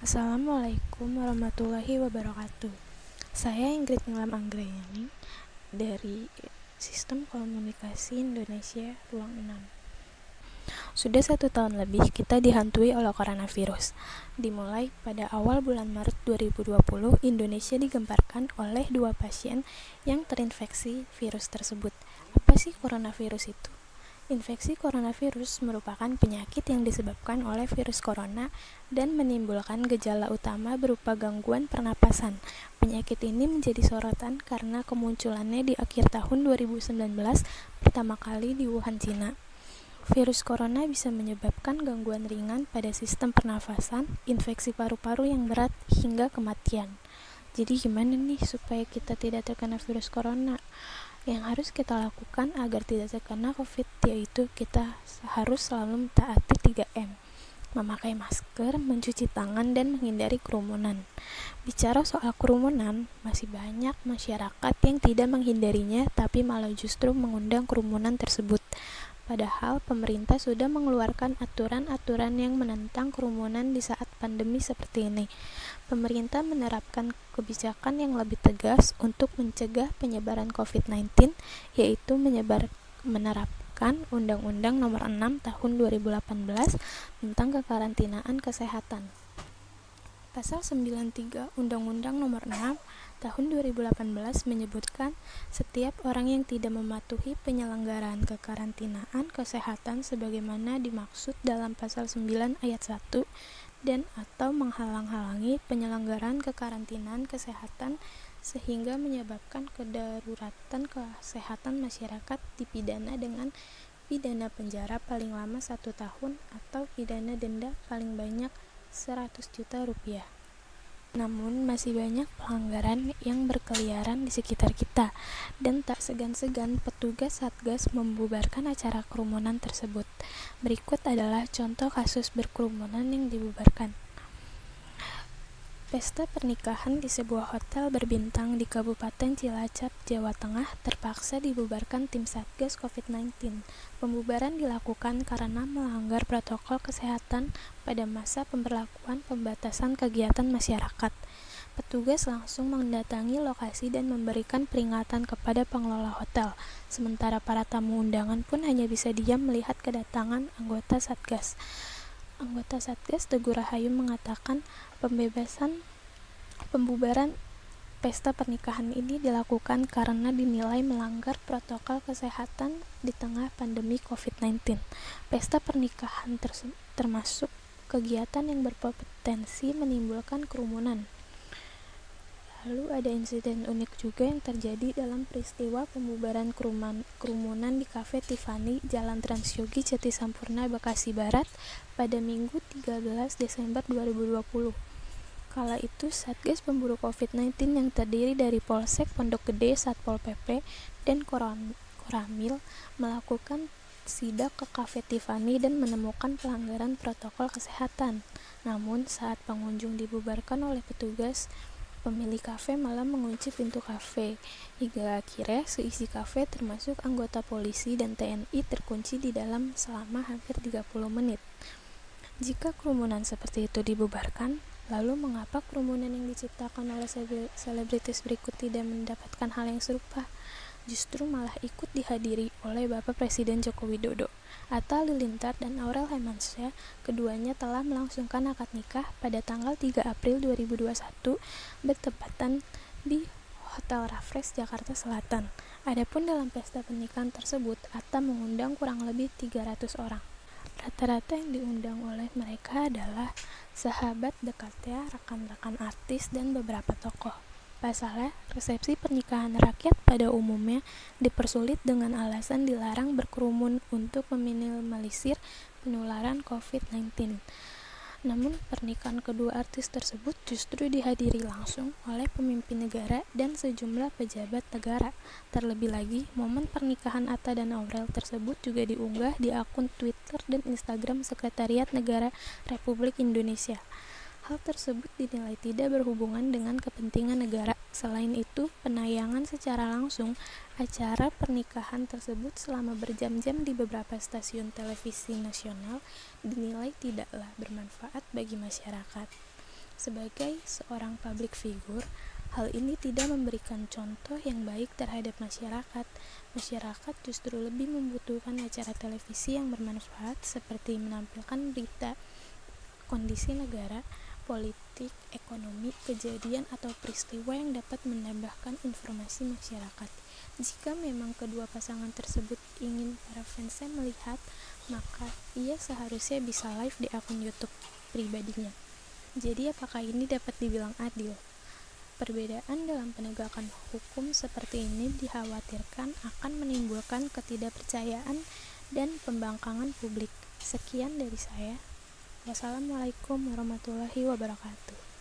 Assalamualaikum warahmatullahi wabarakatuh. Saya Ingrid Nilam Anggrayani dari Sistem Komunikasi Indonesia Ruang 6. Sudah 1 tahun lebih kita dihantui oleh coronavirus. Dimulai pada awal bulan Maret 2020, Indonesia digemparkan oleh 2 pasien yang terinfeksi virus tersebut. Apa sih coronavirus itu? Infeksi coronavirus merupakan penyakit yang disebabkan oleh virus corona dan menimbulkan gejala utama berupa gangguan pernapasan. Penyakit ini menjadi sorotan karena kemunculannya di akhir tahun 2019 pertama kali di Wuhan, Cina. Virus corona bisa menyebabkan gangguan ringan pada sistem pernafasan, infeksi paru-paru yang berat, hingga kematian. Jadi gimana nih supaya kita tidak terkena virus corona? Yang harus kita lakukan agar tidak terkena COVID yaitu kita harus selalu mentaati 3M. Memakai masker, mencuci tangan, dan menghindari kerumunan. Bicara soal kerumunan, masih banyak masyarakat yang tidak menghindarinya tapi malah justru mengundang kerumunan tersebut. Padahal pemerintah sudah mengeluarkan aturan-aturan yang menentang kerumunan di saat pandemi seperti ini. Pemerintah menerapkan kebijakan yang lebih tegas untuk mencegah penyebaran COVID-19, yaitu menerapkan Undang-Undang Nomor 6 Tahun 2018 tentang kekarantinaan kesehatan. Pasal 93 Undang-Undang Nomor 6 Tahun 2018 menyebutkan setiap orang yang tidak mematuhi penyelenggaraan kekarantinaan kesehatan sebagaimana dimaksud dalam Pasal 9 Ayat 1 dan atau menghalang-halangi penyelenggaraan kekarantinaan kesehatan sehingga menyebabkan kedaruratan kesehatan masyarakat dipidana dengan pidana penjara paling lama 1 tahun atau pidana denda paling banyak 100 juta rupiah. Namun masih banyak pelanggaran yang berkeliaran di sekitar kita dan tak segan-segan petugas Satgas membubarkan acara kerumunan tersebut. Berikut adalah contoh kasus berkerumunan yang dibubarkan. Pesta pernikahan di sebuah hotel berbintang di Kabupaten Cilacap, Jawa Tengah terpaksa dibubarkan tim Satgas COVID-19. Pembubaran dilakukan karena melanggar protokol kesehatan pada masa pemberlakuan pembatasan kegiatan masyarakat. Petugas langsung mendatangi lokasi dan memberikan peringatan kepada pengelola hotel. Sementara para tamu undangan pun hanya bisa diam melihat kedatangan anggota Satgas. Anggota Satgas Teguh Rahayu mengatakan pembubaran pesta pernikahan ini dilakukan karena dinilai melanggar protokol kesehatan di tengah pandemi COVID-19. Pesta pernikahan termasuk kegiatan yang berpotensi menimbulkan kerumunan. Lalu ada insiden unik juga yang terjadi dalam peristiwa pembubaran kerumunan di Cafe Tiffany, Jalan Transyogi, Jatisampurna, Bekasi Barat pada Minggu 13 Desember 2020. Kala itu Satgas Pemburu COVID-19 yang terdiri dari Polsek Pondok Gede, Satpol PP, dan Koramil melakukan sidak ke Cafe Tiffany dan menemukan pelanggaran protokol kesehatan. Namun saat pengunjung dibubarkan oleh petugas, pemilik kafe malah mengunci pintu kafe, hingga akhirnya seisi kafe termasuk anggota polisi dan TNI terkunci di dalam selama hampir 30 menit. Jika kerumunan seperti itu dibubarkan, lalu mengapa kerumunan yang diciptakan oleh selebritis berikut tidak mendapatkan hal yang serupa? Justru malah ikut dihadiri oleh Bapak Presiden Joko Widodo. Atta Halilintar dan Aurel Hermansyah, keduanya telah melangsungkan akad nikah pada tanggal 3 April 2021 bertepatan di Hotel Raffles, Jakarta Selatan. Adapun dalam pesta pernikahan tersebut, Atta mengundang kurang lebih 300 orang. Rata-rata yang diundang oleh mereka adalah sahabat dekatnya, rekan-rekan artis, dan beberapa tokoh. Pasalnya, resepsi pernikahan rakyat pada umumnya dipersulit dengan alasan dilarang berkerumun untuk meminimalisir penularan COVID-19. Namun, pernikahan kedua artis tersebut justru dihadiri langsung oleh pemimpin negara dan sejumlah pejabat negara. Terlebih lagi, momen pernikahan Atta dan Aurel tersebut juga diunggah di akun Twitter dan Instagram Sekretariat Negara Republik Indonesia. Hal tersebut dinilai tidak berhubungan dengan kepentingan negara. Selain itu, penayangan secara langsung acara pernikahan tersebut selama berjam-jam di beberapa stasiun televisi nasional dinilai tidaklah bermanfaat bagi masyarakat. Sebagai seorang public figure, hal ini tidak memberikan contoh yang baik terhadap masyarakat. Masyarakat justru lebih membutuhkan acara televisi yang bermanfaat seperti menampilkan berita, kondisi negara, politik, ekonomi, kejadian atau peristiwa yang dapat menambahkan informasi masyarakat. Jika memang kedua pasangan tersebut ingin para fansnya melihat, maka ia seharusnya bisa live di akun YouTube pribadinya. Jadi apakah ini dapat dibilang adil? Perbedaan dalam penegakan hukum seperti ini dikhawatirkan akan menimbulkan ketidakpercayaan dan pembangkangan publik. Sekian dari saya. Wassalamualaikum warahmatullahi wabarakatuh.